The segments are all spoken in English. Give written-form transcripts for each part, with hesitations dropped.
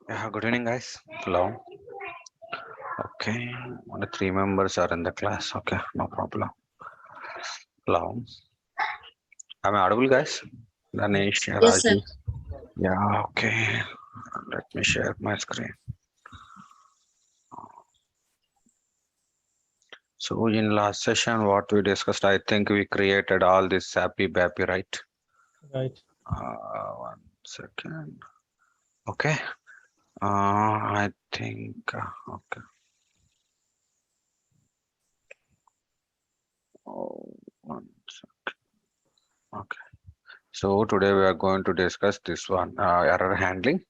Yeah, good evening, guys. Hello. Okay, only three members are in the class. Okay, no problem. Hello. Am I audible, guys? Ganesh, Yes, sir. Rajiv. Yeah, okay. Let me share my screen. So, in last session, what we discussed, I think we created all this happy bappy, right? Right. One second. Okay. I think, okay. Oh, one sec. Okay. So, today we are going to discuss this one, error handling.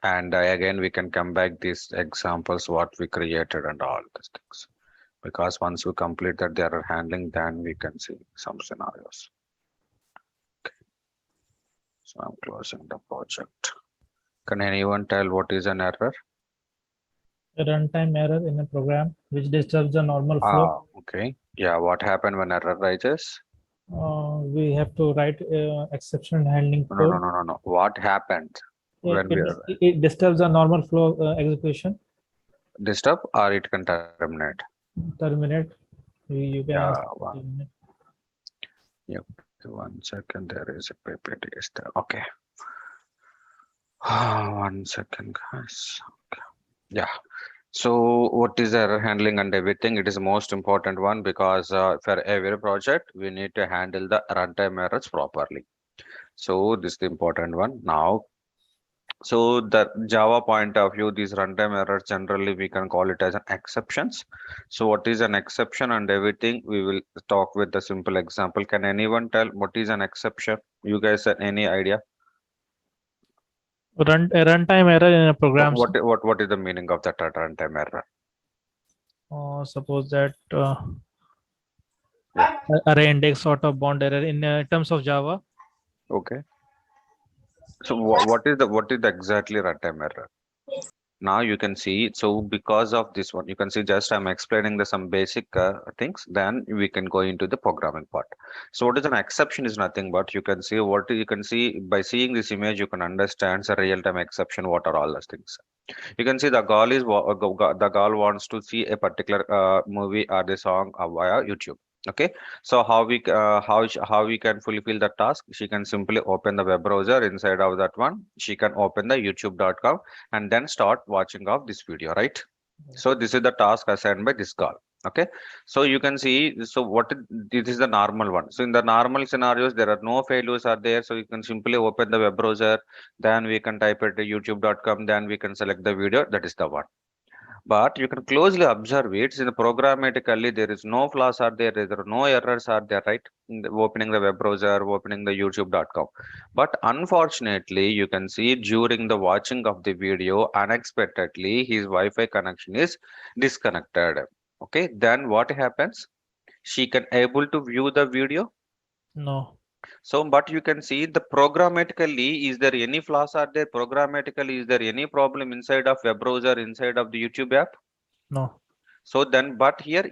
And again, we can come back these examples, what we created and all these things. Because once we complete that the error handling, then we can see some scenarios. So I'm closing the project. Can anyone tell what is an error? A runtime error in a program which disturbs the normal flow. Okay. Yeah, what happened when error rises? We have to write exception handling No, no, code. no, no, no. What happened It, when we it, it disturbs the normal flow execution. disturb or it can terminate? Terminate. You can Yeah, ask. one, yep. One second, there is a PPT is there. Okay. 1 second, guys. Okay. Yeah. So what is error handling and everything? It is the most important one because for every project we need to handle the runtime errors properly. So this is the important one. Now, so the Java point of view, these runtime errors generally we can call it as an exceptions. So what is an exception and everything? We will talk with the simple example. Can anyone tell what is an exception? You guys have any idea? A runtime error in a What program. what what is the meaning of that runtime error? Suppose that Yeah. array index sort of bound error in terms of Java. Okay. So what is the exactly runtime error? Now you can see, so because of this one, you can see just I'm explaining the some basic things, then we can go into the programming part. So what is an exception is nothing but you can see what you can see by seeing this image, you can understand the real-time exception, what are all those things. You can see the girl is the girl wants to see a particular movie or the song via YouTube. Okay, so how we can fulfill the task? She can simply open the web browser. Inside of that one, she can open the youtube.com and then start watching of this video, right? So this is the task assigned by this girl. Okay, so you can see, so this is the normal one. So in the normal scenarios there are no failures are there, so you can simply open the web browser, then we can type it to youtube.com, then we can select the video, that is the one. But you can closely observe it in the programmatically there is no flaws are there are no errors are there, right? In the opening the web browser, opening the youtube.com. But unfortunately you can see during the watching of the video unexpectedly his wi-fi connection is disconnected. Okay, then what happens? She can able to view the video. No, So, but you can see the programmatically, is there any flaws are there? Programmatically, is there any problem inside of web browser, inside of the YouTube app? no. So then, but here,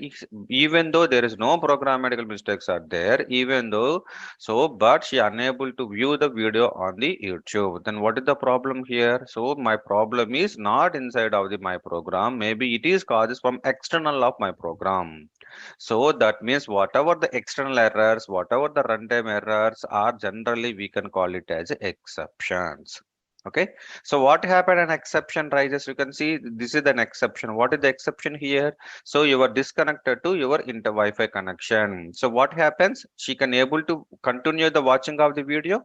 even though there is no programmatical mistakes are there, even though, so, but she unable to view the video on the YouTube. Then what is the problem here? So my problem is not inside of the my program. Maybe it is causes from external of my program. So that means whatever the external errors, whatever the runtime errors are, generally we can call it as exceptions. Okay, so what happened an exception rises? You can see this is an exception. What is the exception here? So you are disconnected to your inter Wi-Fi connection. So what happens? She can able to continue the watching of the video.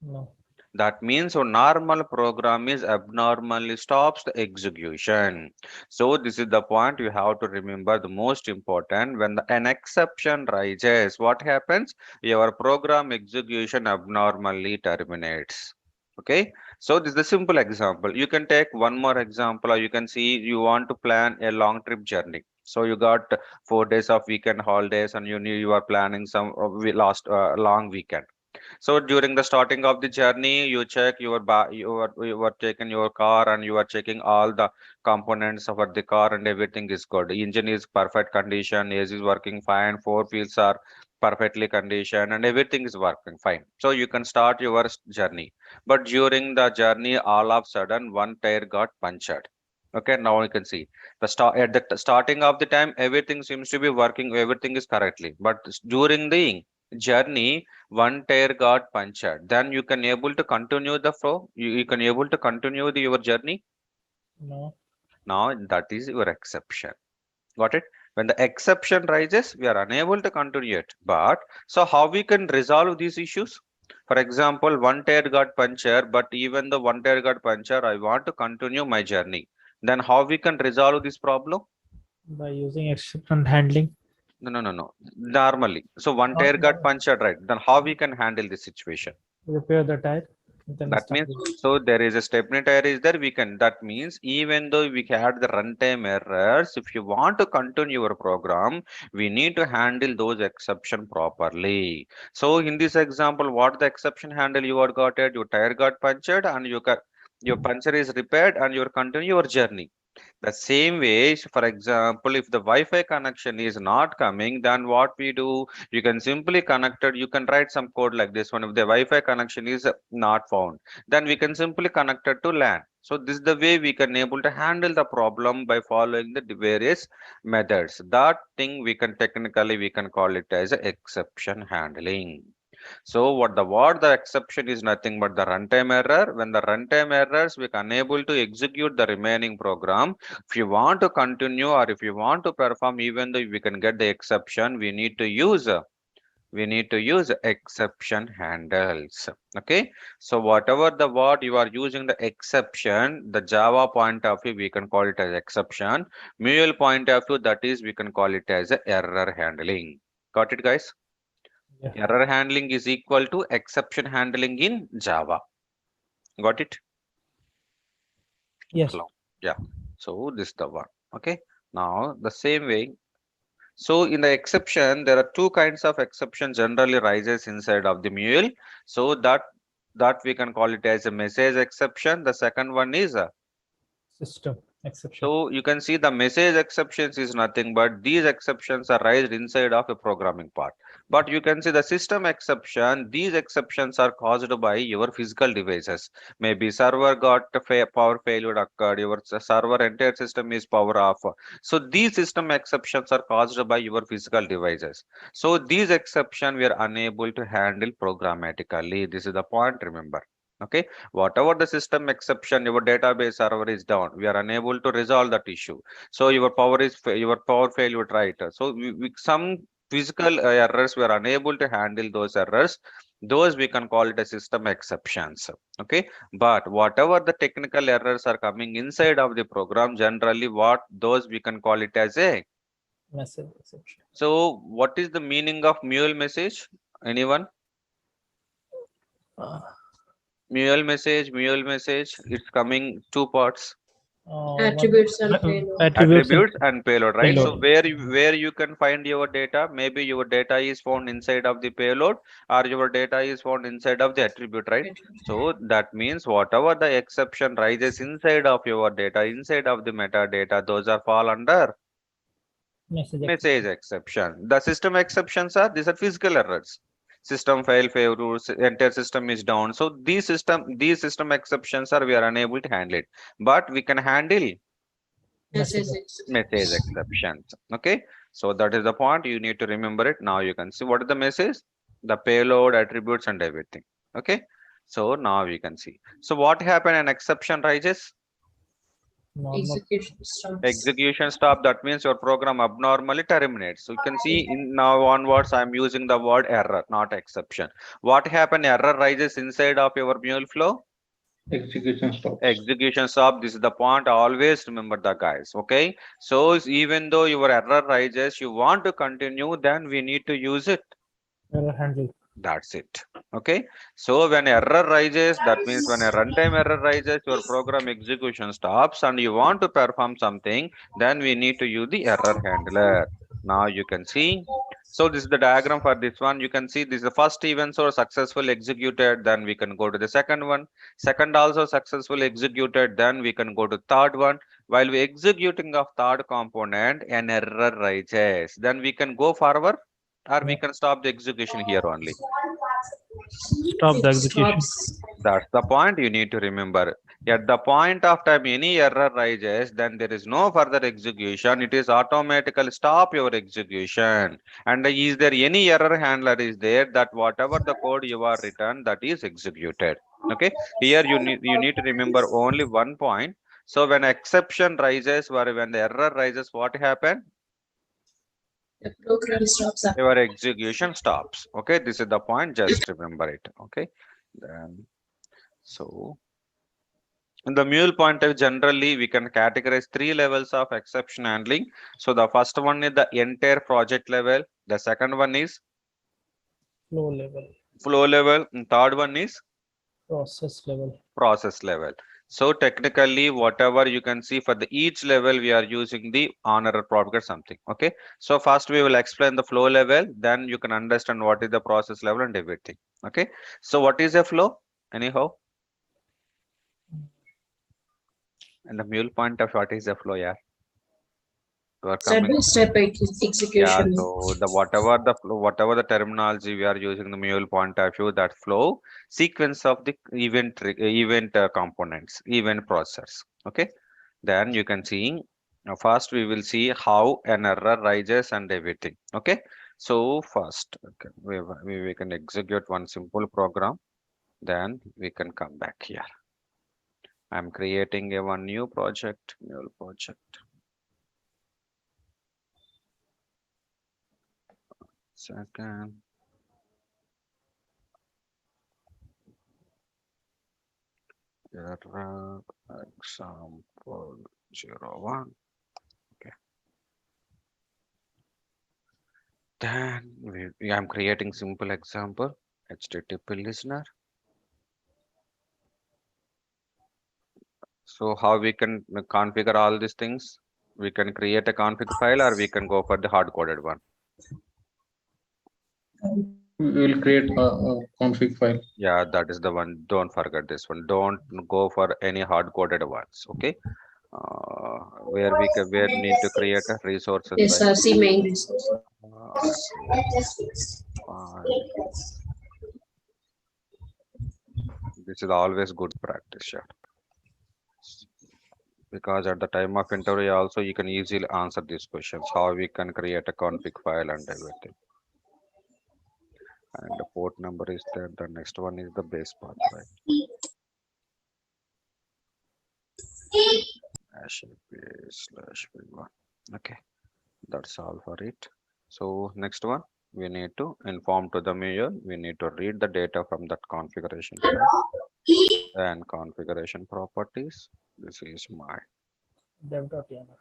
No. That means a normal program is abnormally stops the execution. So this is the point you have to remember the most important. When an exception rises, what happens? Your program execution abnormally terminates. Okay, so this is the simple example. You can take one more example, or you can see you want to plan a long trip journey. So you got 4 days of weekend holidays, and you knew you are planning some last long weekend. So during the starting of the journey, you check your you are taking your car and you are checking all the components of the car and everything is good. Engine is perfect condition, AC is working fine, four wheels are perfectly conditioned and everything is working fine. So you can start your journey. But during the journey, all of a sudden one tire got punctured. Okay, now you can see the start at the starting of the time, everything seems to be working, everything is correctly. But during the journey, one tire got punctured. Then you can able to continue the flow. You can able to continue your journey. No. Now that is your exception. Got it? When the exception rises, we are unable to continue it. But so how we can resolve these issues? For example, one tire got punctured, but even the one tire got punctured, I want to continue my journey. Then how we can resolve this problem? By using exception handling. No. Normally. So one tire got punctured, right? Then how we can handle this situation? Repair the tire. Then That start means, it. so there is a stepney tire is there, we can, that means even though we had the runtime errors, if you want to continue your program, we need to handle those exception properly. So in this example, what the exception handle you got it, your tire got punctured and your puncture is repaired and you continue your journey. The same way, for example, if the Wi-Fi connection is not coming, then what we do, you can simply connect it. You can write some code like this one. If the Wi-Fi connection is not found, then we can simply connect it to LAN. So this is the way we can able to handle the problem by following the various methods. That thing we can technically we can call it as a exception handling. So what the exception is nothing but the runtime error. When the runtime errors, we can unable to execute the remaining program. If you want to continue or if you want to perform, even though we can get the exception, we need to use exception handles. Okay, so whatever the what you are using the exception, the Java point of view, we can call it as exception. Mule point of view, that is we can call it as a error handling. Got it, guys? Yeah. Error handling is equal to exception handling in Java. Got it? Yes. Hello. Yeah. So this is the one. Okay. Now the same way. So in the exception, there are two kinds of exception generally rises inside of the mule. So that we can call it as a message exception. The second one is a System exception. so you can see the message exceptions is nothing but these exceptions are raised inside of a programming part. But you can see the system exception, these exceptions are caused by your physical devices. Maybe server got a power failure occurred, your server entire system is power off. So these system exceptions are caused by your physical devices. So these exceptions we are unable to handle programmatically. This is the point, remember. Okay, whatever the system exception, your database server is down, we are unable to resolve that issue. So your your power failure, right? So some physical errors we are unable to handle those errors, those we can call it a system exceptions. Okay, but whatever the technical errors are coming inside of the program, generally what those we can call it as a Message exception. so what is the meaning of mule message? Anyone? Uh, Mule message, it's coming two parts. Attributes and payload. Attributes and payload, right? So payload. where you can find your data, maybe your data is found inside of the payload or your data is found inside of the attribute, right? So that means whatever the exception rises inside of your data, inside of the metadata, those are fall under message exception. The system exceptions are these are physical errors. System failures, entire system is down. So these system exceptions are we are unable to handle it, but we can handle Message message exceptions. Okay, so that is the point you need to remember it. Now you can see what is the message, the payload, attributes and everything. Okay, so now we can see. So what happened, an exception rises, Normal. execution stops. execution stop, that means your program abnormally terminates. So you can see in now onwards I am using the word error, not exception. What happened, error rises inside of your mule flow, Execution stops. execution stop. This is the point, always remember the guys. Okay, so even though your error rises, you want to continue, then we need to use it. Error handle. That's it. Okay, so when error rises, that means when a runtime error rises, your program execution stops and you want to perform something, then we need to use the error handler. Now you can see, so this is the diagram for this one. You can see this is the first event source successfully executed, then we can go to the second one. Second also successfully executed, then we can go to third one. While we executing of third component, an error rises, then we can go forward. or we can stop the execution here only. Stop the execution. Stops. That's the point you need to remember. At the point of time any error rises, then there is no further execution. It is automatically stop your execution. And is there any error handler is there that whatever the code you are written that is executed. Okay. Here you need to remember only one point. So when exception rises or when the error rises, what happened? The program stops. Your execution stops. Okay, this is the point, just remember it. Okay, then so in the mule pointer, generally we can categorize 3 levels of exception handling. So the first one is the entire project level, the second one is Flow level, flow level, and third one is process level. process level. So technically, whatever you can see for the each level, we are using the on error propagate something. Okay. So first we will explain the flow level, then you can understand what is the process level and everything. Okay. So what is a flow? Anyhow, and the mule point of what is a flow? Yeah. You are Step coming. by step Yeah, execution. so the whatever the terminology we are using the mule point of view, that flow sequence of the event components, event process. Okay, then you can see first we will see how an error rises and everything. Okay, so first okay, we can execute one simple program, then we can come back here. I'm creating a one new project, mule project. Second. Error example 01. Okay. Then I'm creating simple example HTTP listener. So how we can configure all these things? We can create a config file or we can go for the hard coded one. We will create a config file. Yeah, that is the one. Don't forget this one. Don't go for any hard coded ones. Okay. Where need to create a resources like SRC main resource. file. This is always good practice, yeah. Because at the time of interview also you can easily answer these questions, how we can create a config file and everything. And the port number is there. The next one is the base path, right? /p/v1. Okay, that's all for it. So next one, we need to inform to the mule. We need to read the data from that configuration file. And configuration properties. This is my dev.yaml.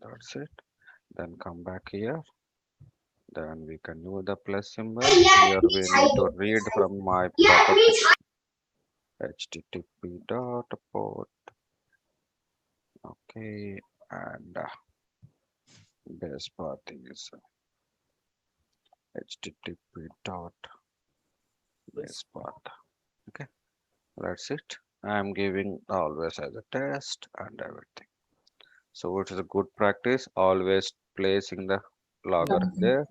That's it. Then come back here. Then we can use the plus symbol. Here we need to read from my property. HTTP dot port. Okay, and base path is HTTP dot base path. Okay, that's it. I'm giving always as a test and everything. So it is a good practice. Always placing the logger there.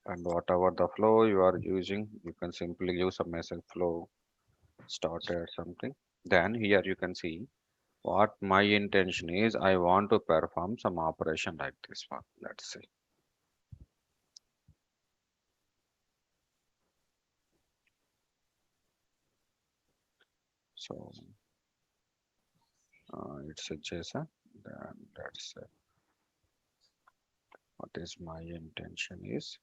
And whatever the flow you are using, you can simply use a message flow started something. Then here you can see what my intention is. I want to perform some operation like this one. Let's see. So it's a JSON. Then that's it. What is my intention is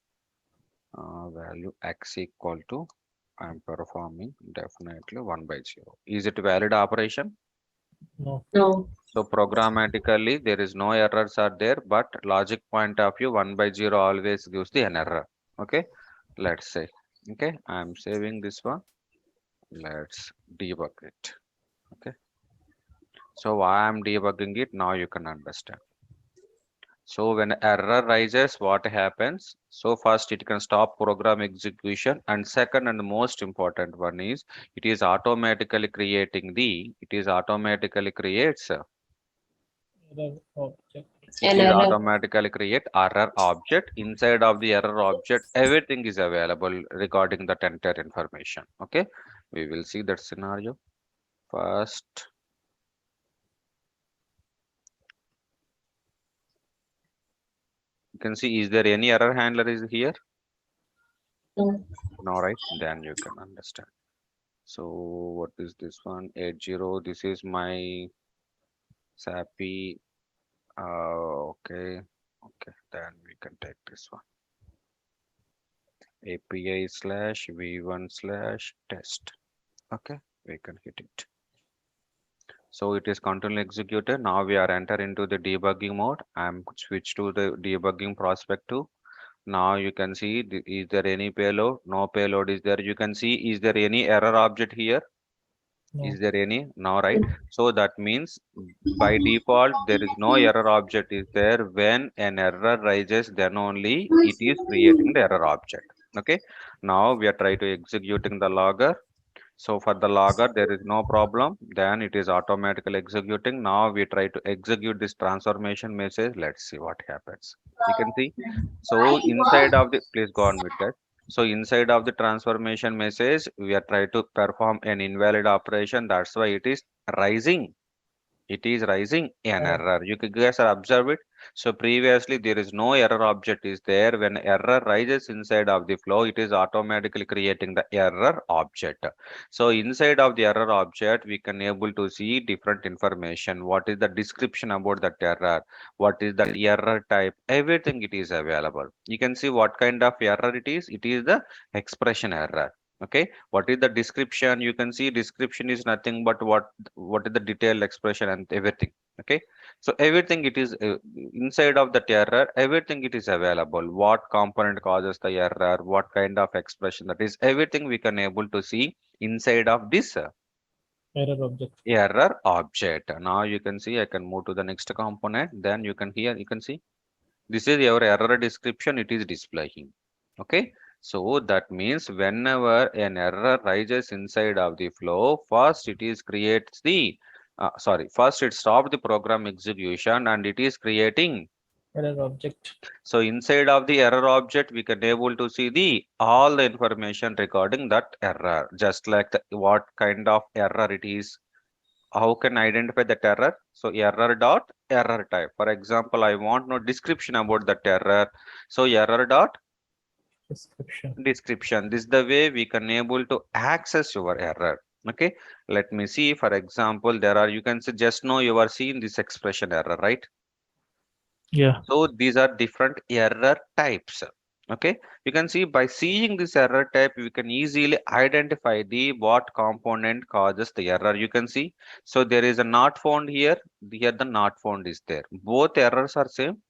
value x equal to I'm performing definitely 1/0. Is it valid operation? No. No. So programmatically there is no errors are there, but logic point of view 1/0 always gives the an error. Okay, let's say. Okay, I'm saving this one. Let's debug it. Okay, so why I'm debugging it now you can understand. So when error rises, what happens? So first it can stop program execution, and second and the most important one is it is automatically creating it is automatically creates Error object. It An is error. automatically create error object. Inside of the error object, everything is available regarding that entire information. Okay, we will see that scenario first. You can see, is there any error handler is here? No. No, right? Then you can understand. So what is this one? 80. This is my SAPI. Okay. Okay. Then we can take this one. API slash v1 slash test. Okay. We can hit it. So it is continually executed. Now we are enter into the debugging mode. I'm switch to the debugging prospect too. Now you can see, is there any payload? No payload is there. You can see, is there any error object here? No. Is there any? No, right? So that means by default, there is no error object is there. When an error rises, then only it is creating the error object. Okay. Now we are trying to executing the logger. So for the logger, there is no problem. Then it is automatically executing. Now we try to execute this transformation message. Let's see what happens. You can see. So inside of the, please go on with that. So inside of the transformation message, we are trying to perform an invalid operation. That's why it is rising. It is rising an error. You guys are observe it. So previously there is no error object is there. When error rises inside of the flow, it is automatically creating the error object. So inside of the error object, we can able to see different information. What is the description about that error? What is that error type? Everything it is available. You can see what kind of error it is. It is the expression error. Okay, what is the description? You can see description is nothing but what is the detailed expression and everything. Okay, so everything it is inside of that error, everything it is available. What component causes the error, what kind of expression, that is everything we can able to see inside of this Error object. error object. Now you can see, I can move to the next component. Then you can here, you can see this is your error description, it is displaying. Okay, so that means whenever an error rises inside of the flow, first it is creates the first it stops the program execution and it is creating. Error object. So inside of the error object, we can able to see the all the information regarding that error, just like what kind of error it is. How can I identify that error? So error dot error type. For example, I want no description about that error. So error dot Description. description. This is the way we can able to access your error. Okay, let me see. For example, there are, you can say, just now you are seeing this expression error, right? Yeah. So these are different error types. Okay, you can see by seeing this error type, we can easily identify the what component causes the error. You can see, so there is a not found here. Here the not found is there. Both errors are same.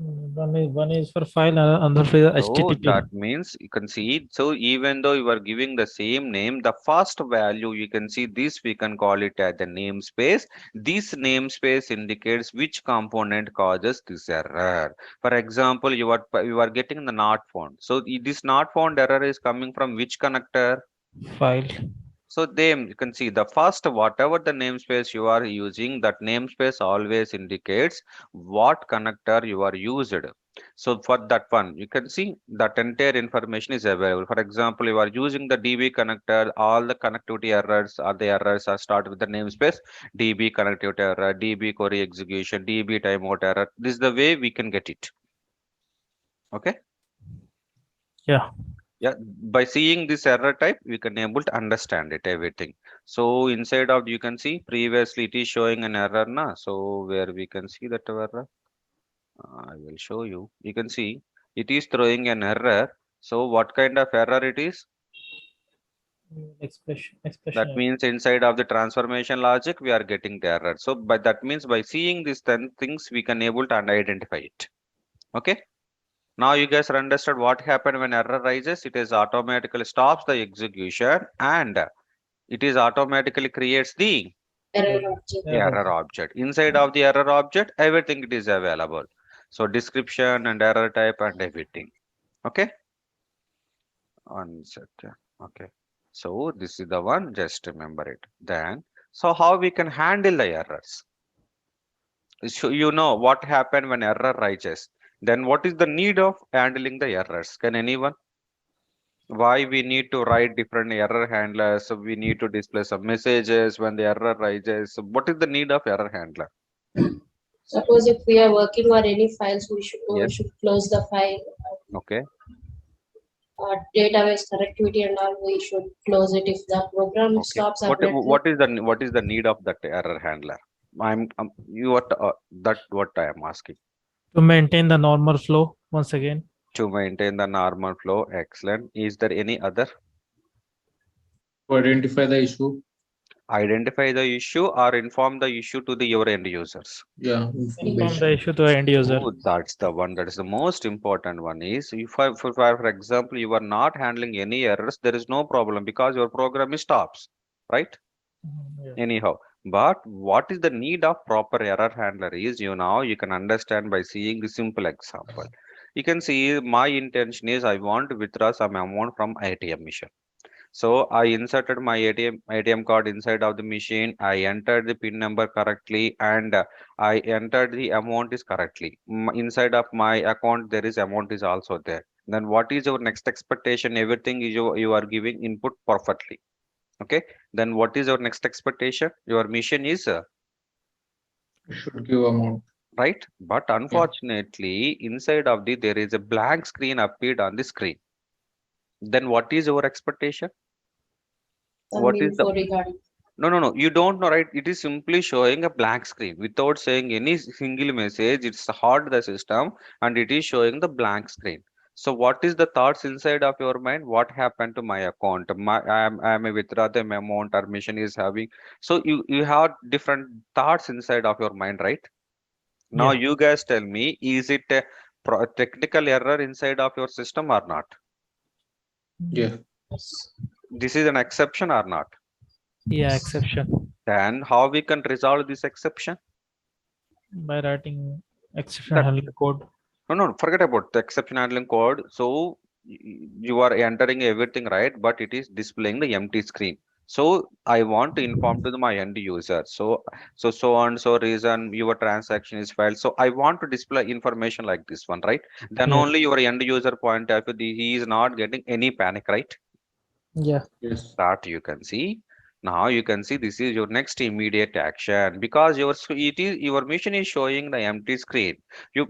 One is for file, another for So HTTP. that means you can see, so even though you are giving the same name, the first value, you can see this, we can call it as the namespace. This namespace indicates which component causes this error. For example, you are getting the not found. So this not found error is coming from which connector? File. So then you can see the first, whatever the namespace you are using, that namespace always indicates what connector you are used. So for that one, you can see that entire information is available. For example, you are using the DB connector, all the connectivity errors or the errors are started with the namespace DB connectivity error, DB query execution, DB timeout error. This is the way we can get it. Okay. Yeah. Yeah, by seeing this error type, we can able to understand it, everything. So inside of, you can see previously it is showing an error na. So where we can see that error, I will show you. You can see it is throwing an error. So what kind of error it is? Expression. That means inside of the transformation logic, we are getting the error. So by that means by seeing these 10 things, we can able to identify it. Okay. Now you guys understood what happened when error rises. It is automatically stops the execution and it is automatically creates the Error object. error object. Inside of the error object, everything it is available. So description and error type and everything. Okay. One second. Okay. So this is the one, just remember it. Then, so how we can handle the errors? So you know what happened when error rises. Then what is the need of handling the errors? Can anyone? Why we need to write different error handlers? So we need to display some messages when the error rises. So what is the need of error handler? Suppose if we are working on any files, we Yes. should close the file. Okay. Database connectivity and all, we should close it if the program Okay. stops What abruptly. what is the need of that error handler? I'm you what that what I am asking. To maintain the normal flow once again. To maintain the normal flow. Excellent. Is there any other? To identify the issue. Identify the issue or inform the issue to the your end users. Yeah, From information. the issue to the end user. Oh, that's the one. That is the most important one. Is if I, for example, you are not handling any errors, there is no problem because your program is stops, right? Yeah. Anyhow, but what is the need of proper error handler is you can understand by seeing the simple example. You can see my intention is I want to withdraw some amount from ATM machine. So I inserted my ATM card inside of the machine. I entered the PIN number correctly and I entered the amount is correctly. Inside of my account, there is amount is also there. Then what is your next expectation? Everything is you are giving input perfectly. Okay. Then what is your next expectation? Your mission is It should give amount. right. But unfortunately, inside of the there is a blank screen appeared on the screen. Then what is your expectation? Some What is the info regarding. No. You don't know, right? It is simply showing a blank screen without saying any single message. It's hard the system and it is showing the blank screen. So what is the thoughts inside of your mind? What happened to my account? I am a withdraw the amount or mission is having. So you have different thoughts inside of your mind, right? Now Yeah. you guys tell me, is it a technical error inside of your system or not? Yeah. Yes. This is an exception or not? Yeah, exception. Then how we can resolve this exception? By writing exception That- handling code. No, forget about the exception handling code. So you are entering everything right, but it is displaying the empty screen. So I want to inform to my end user. So and so reason your transaction is failed. So I want to display information like this one, right? Then Yeah. only your end user point of view, he is not getting any panic, right? Yeah. Yes. That you can see. Now you can see this is your next immediate action because your mission is showing the empty screen.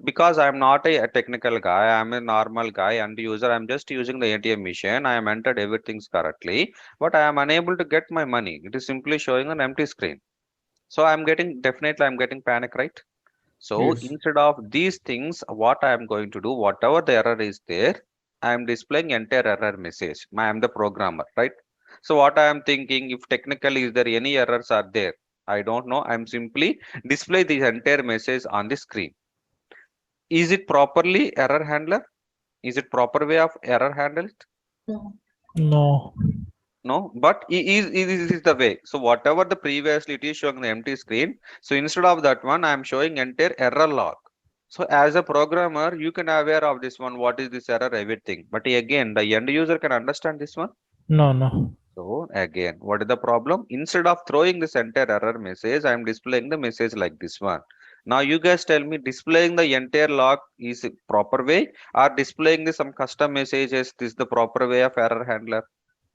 Because I'm not a technical guy, I'm a normal guy and user. I'm just using the ATM machine. I am entered everything's correctly, but I am unable to get my money. It is simply showing an empty screen. So I'm getting panic, right? So Yes. instead of these things, what I am going to do, whatever the error is there, I am displaying entire error message. I am the programmer, right? So what I am thinking, if technically is there any errors are there, I don't know. I'm simply display the entire message on the screen. Is it properly error handler? Is it proper way of error handled? No. No. No, but is the way. So whatever the previously it is showing the empty screen. So instead of that one, I am showing entire error log. So as a programmer, you can aware of this one. What is this error? Everything. But again, the end user can understand this one. No. So again, what is the problem? Instead of throwing this entire error message, I am displaying the message like this one. Now you guys tell me, displaying the entire log is a proper way or displaying the some custom messages? This is the proper way of error handler.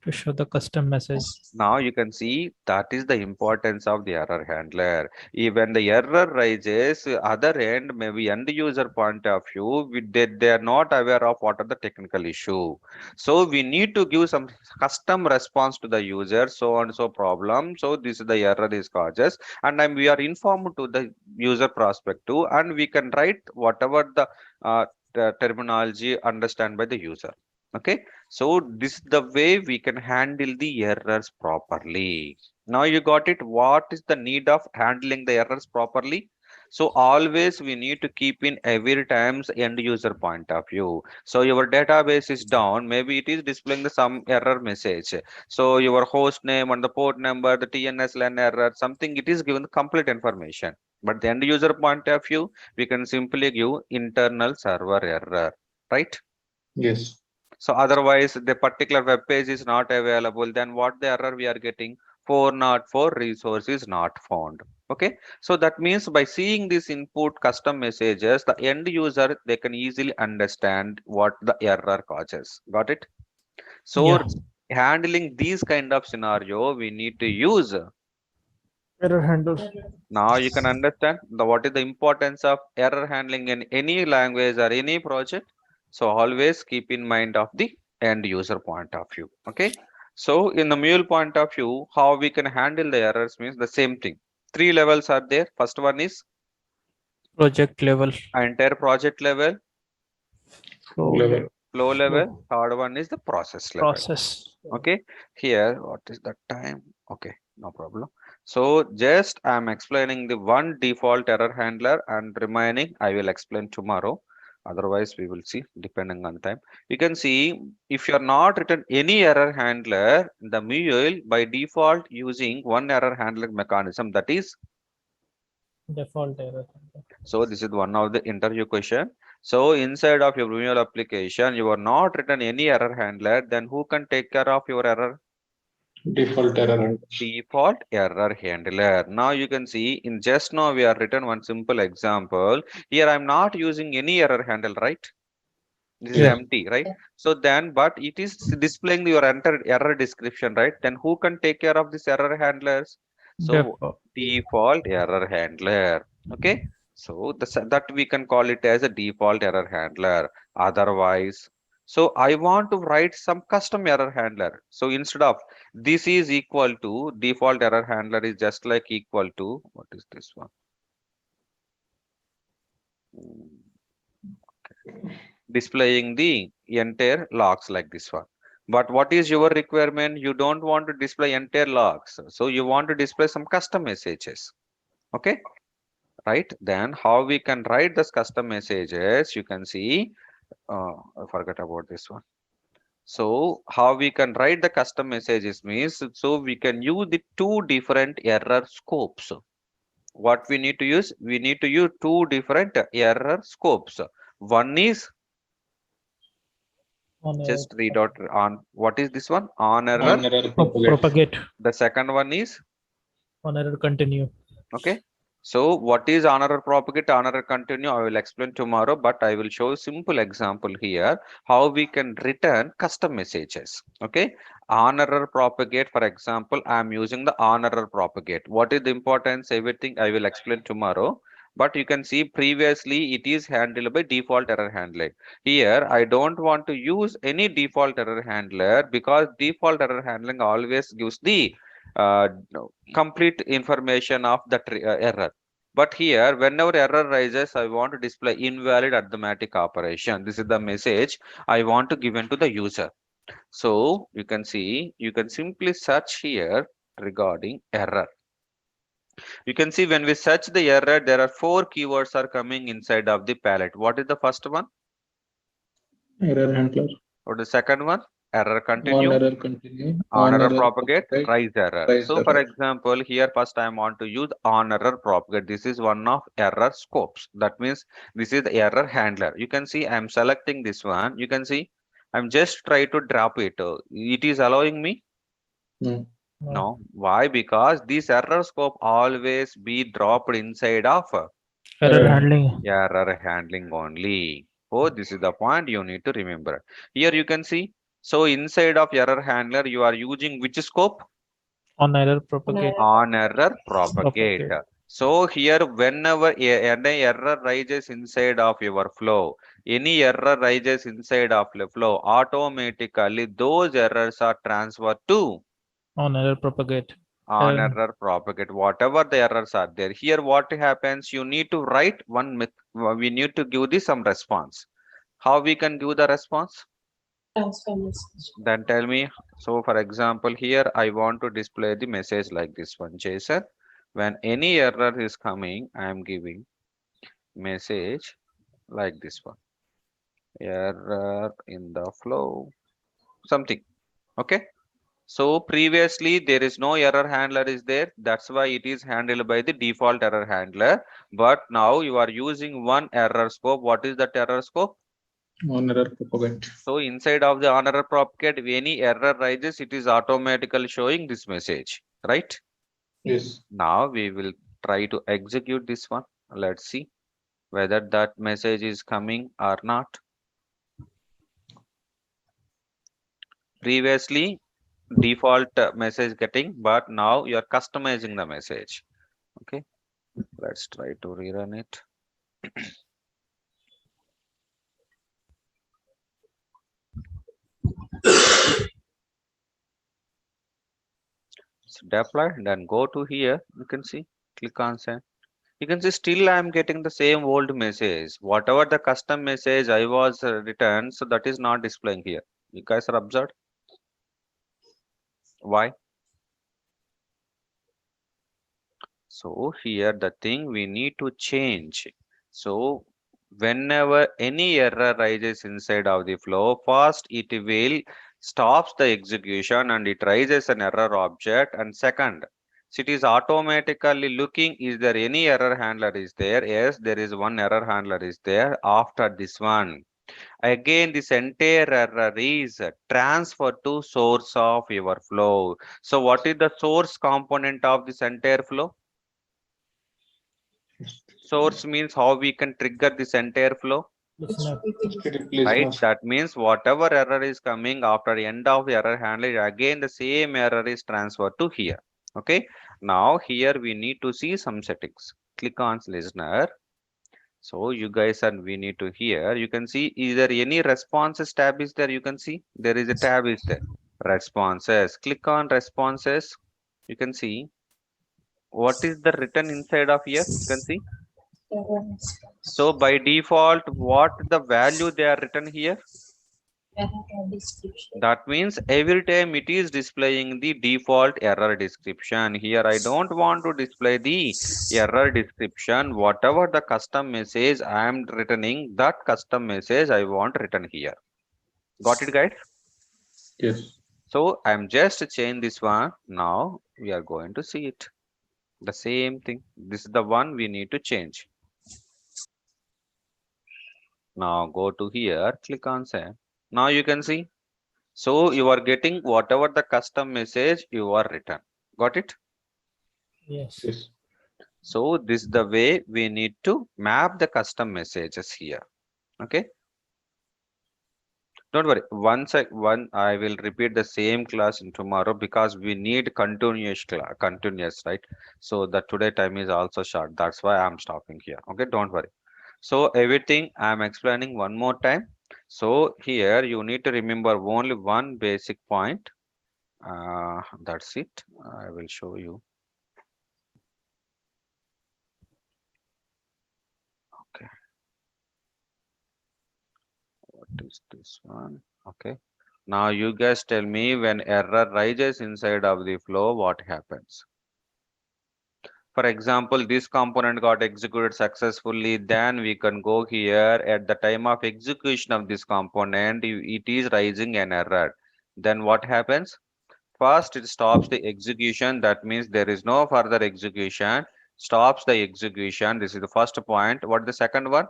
To show the custom message. Now you can see that is the importance of the error handler. Even the error rises, other end, maybe end user point of view, they are not aware of what are the technical issue. So we need to give some custom response to the user, so and so problem. So this is the error is causes, and we are informed to the user perspective, and we can write whatever the terminology understand by the user. Okay. So this is the way we can handle the errors properly. Now you got it. What is the need of handling the errors properly? So always we need to keep in every time's end user point of view. So your database is down. Maybe it is displaying the some error message. So your host name and the port number, the TNS LAN error, something it is given the complete information. But the end user point of view, we can simply give internal server error, right? Yes. So otherwise the particular web page is not available, then what the error we are getting? 404 resource is not found. Okay, so that means by seeing these input custom messages, the end user, they can easily understand what the error causes. Got it? So Yeah. handling these kind of scenario, we need to use. Error handles. Now you can understand what is the importance of error handling in any language or any project. So always keep in mind of the end user point of view. Okay. So in the mule point of view, how we can handle the errors means the same thing. 3 levels are there. First one is Project level. entire project level, Flow Level. flow level. Flow. Third one is the process level. Process. Okay, here what is the time? Okay, no problem. So just I'm explaining the one default error handler and remaining I will explain tomorrow. Otherwise we will see depending on time. You can see if you're not written any error handler, the mule by default using one error handler mechanism, that is. Default error. So this is one of the interview question. So inside of your mule application, you are not written any error handler, then who can take care of your error? Default error handler. Default error handler. Now you can see in just now we are written one simple example. Here I'm not using any error handle, right? This is Yeah. empty, right? So then, but it is displaying your enter error description, right? Then who can take care of this error handlers? So default error handler. Okay. So that we can call it as a default error handler. Otherwise, so I want to write some custom error handler. So instead of this is equal to default error handler is just like equal to, what is this one? Displaying the entire logs like this one. But what is your requirement? You don't want to display entire logs. So you want to display some custom messages. Okay. Right. Then how we can write this custom messages, you can see, I forgot about this one. So how we can write the custom messages means, so we can use the two different error scopes. What we need to use? We need to use two different error scopes. One is, just read out on, what is this one? On error. On error propagate. Propagate. The second one is, On error continue. okay. So what is on error propagate, on error continue? I will explain tomorrow, but I will show a simple example here how we can return custom messages. Okay. On error propagate, for example, I am using the on error propagate. What is the importance? Everything I will explain tomorrow. But you can see previously it is handled by default error handler. Here I don't want to use any default error handler because default error handling always gives the complete information of that error. But here, whenever error rises, I want to display invalid arithmetic operation. This is the message I want to give into the user. So you can see, you can simply search here regarding error. You can see when we search the error, there are 4 keywords are coming inside of the palette. What is the first one? Error handler. Or the second one? Error On continue. error continue. On error propagate, rise error. rise So for error. example, here first I want to use on error propagate. This is one of error scopes. That means this is the error handler. You can see I'm selecting this one. You can see I'm just try to drop it. It is allowing me? No. No. Why? Because this error scope always be dropped inside of Error handling. error handling only. Oh, this is the point you need to remember. Here you can see. So inside of error handler, you are using which scope? On error propagate. On error propagate. Propagate. So here, whenever any error rises inside of your flow, any error rises inside of the flow, automatically those errors are transferred to On error propagate. on error propagate. Whatever the errors are there. Here, what happens? You need to write one. We need to give the some response. How we can give the response? Transfer message. Then tell me. So for example, here I want to display the message like this one. JSON. When any error is coming, I am giving message like this one. Error in the flow. Something. Okay. So previously there is no error handler is there. That's why it is handled by the default error handler. But now you are using one error scope. What is that error scope? On error propagate. So inside of the on error propagate, if any error rises, it is automatically showing this message, right? Yes. Now we will try to execute this one. Let's see whether that message is coming or not. Previously, default message getting, but now you are customizing the message. Okay, let's try to rerun it. So deploy, then go to here. You can see, click on send. You can see still I am getting the same old message. Whatever the custom message I was returned, so that is not displaying here. You guys are observed? Why? So here the thing we need to change. So whenever any error rises inside of the flow, first it will stops the execution and it raises an error object, and second, so it is automatically looking, is there any error handler is there? Yes, there is one error handler is there. After this one, again this entire error is transferred to source of your flow. So what is the source component of this entire flow? Source means how we can trigger this entire flow, Listener. right? That means whatever error is coming after the end of the error handler, again the same error is transferred to here. Okay, now here we need to see some settings. Click on listener. So you guys are, we need to here, you can see, is there any responses tab is there? You can see there is a tab is there, responses. Click on responses. You can see what is the written inside of here. You can see. Error response. So by default, what the value they are written here? Error description. That means every time it is displaying the default error description. Here I don't want to display the error description. Whatever the custom message I am returning, that custom message I want written here. Got it, guys? Yes. So I'm just change this one. Now we are going to see it. The same thing. This is the one we need to change. Now go to here, click on save. Now you can see. So you are getting whatever the custom message you are written. Got it? Yes. Yes. So this is the way we need to map the custom messages here. Okay. Don't worry. I will repeat the same class in tomorrow because we need continuous, right? So the today time is also short. That's why I'm stopping here. Okay. Don't worry. So everything I'm explaining one more time. So here you need to remember only one basic point. That's it. I will show you. Okay. What is this one? Okay. Now you guys tell me when error rises inside of the flow, what happens? For example, this component got executed successfully, then we can go here at the time of execution of this component, it is rising an error. Then what happens? First, it stops the execution. That means there is no further execution. Stops the execution. This is the first point. What is the second one?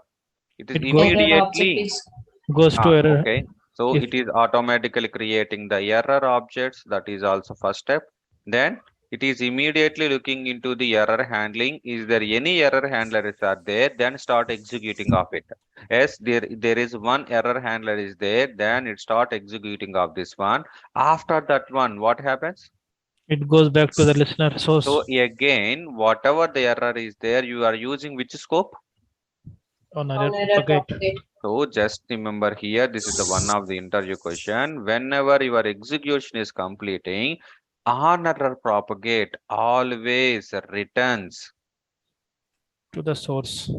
It is It goes- Error object immediately. is Goes to error. Okay. So If- it is automatically creating the error objects. That is also first step. Then it is immediately looking into the error handling. Is there any error handlers are there? Then start executing of it. Yes, there is one error handler is there. Then it start executing of this one. After that one, what happens? It goes back to the listener source. So again, whatever the error is there, you are using which scope? On on error error propagate. propagate. So just remember here, this is the one of the interview question. Whenever your execution is completing, on error propagate always returns, To the source.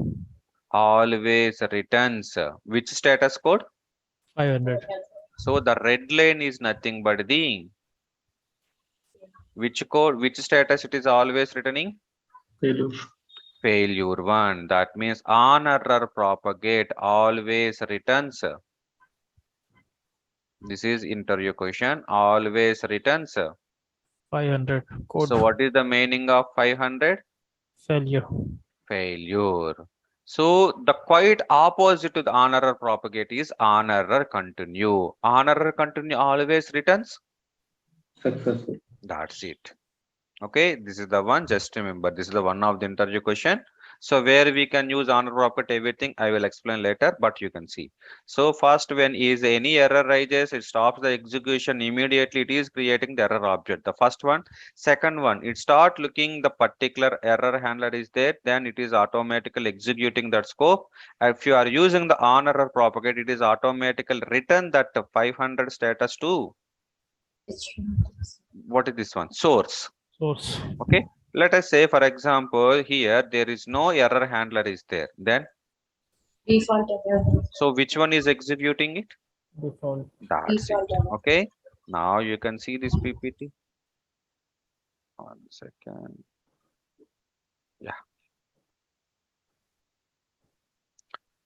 which status code? 500. So the red line is nothing but the which code, which status it is always returning? Failure. Failure one. That means on error propagate always returns. This is interview question. Always returns. 500 code. So what is the meaning of 500? Failure. Failure. So the quite opposite to the on error propagate is on error continue. On error continue always returns. Successful. That's it. Okay, this is the one. Just remember, this is the one of the interview question. So where we can use honor bracket, everything I will explain later, but you can see. So first, when is any error rises, it stops the execution immediately. It is creating the error object. The first one. Second one, it start looking the particular error handler is there, then it is automatically executing that scope. If you are using the on error propagate, it is automatically return that 500 status to what is this one? Source. Source. Okay, let us say for example here there is no error handler is there, then Default error. so which one is executing it? Default. That's it. Default error. Okay, now you can see this PPT. 1 second. Yeah,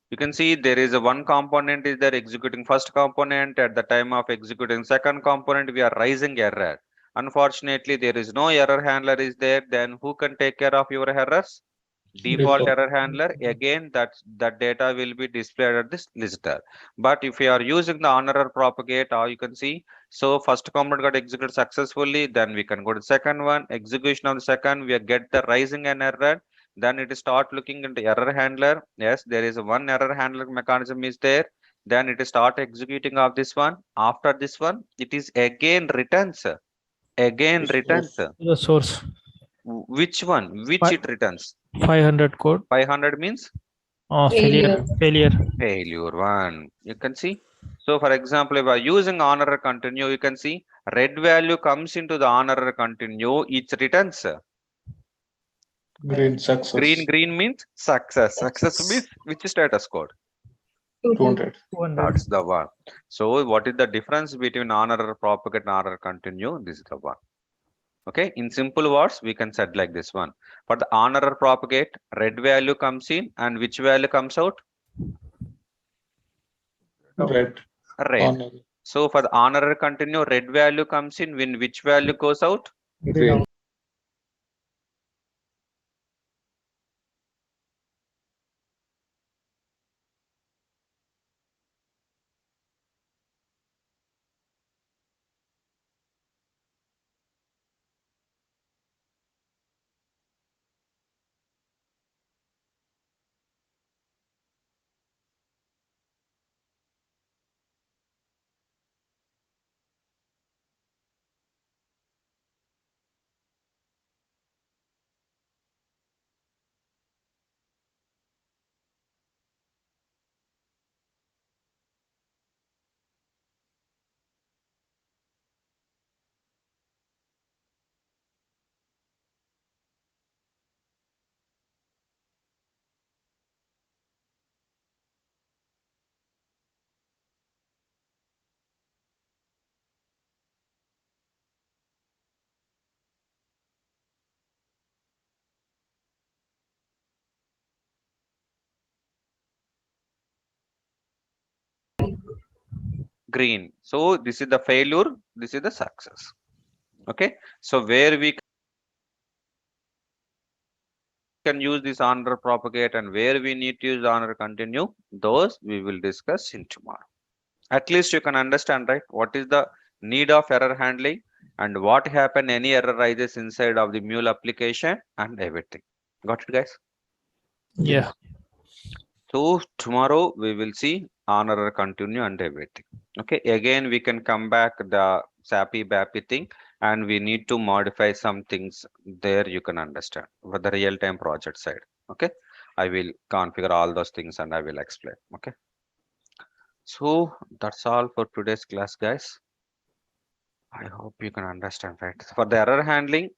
you can see there is a one component is there executing first component. At the time of executing second component, we are raising error. Unfortunately, there is no error handler is there. Then who can take care of your errors? Default Default. error handler. Again, that data will be displayed at this lister. But if you are using the on error propagate, you can see, so first component got executed successfully, then we can go to second one, execution of the second, we get the rising an error, then it start looking into error handler. Yes, there is one error handler mechanism is there, then it start executing of this one. After this one, it is again returns, The source. which one, which Fi- it returns? 500 code. 500 means Failure. Failure. failure one. You can see. So for example, if I using on error continue, you can see red value comes into the on error continue, it returns. Green success. Green means success. Success means which status code? 200. 200. That's the one. So what is the difference between on error propagate and on error continue? This is the one. Okay, in simple words, we can set like this one. For the on error propagate, red value comes in and which value comes out? Red. Red. On error. So for the on error continue, red value comes in when which value goes out? Green. Green. So this is the failure, this is the success. Okay, so where we can use this on error propagate and where we need to use on error continue, those we will discuss in tomorrow. At least you can understand, right? What is the need of error handling and what happen any error rises inside of the mule application and everything. Got it, guys? Yeah. So tomorrow we will see on error continue and everything. Okay, again we can come back the SAPI BAPI thing and we need to modify some things there, you can understand for the real-time project side. Okay, I will configure all those things and I will explain. Okay, so that's all for today's class, guys. I hope you can understand, right? For the error handling,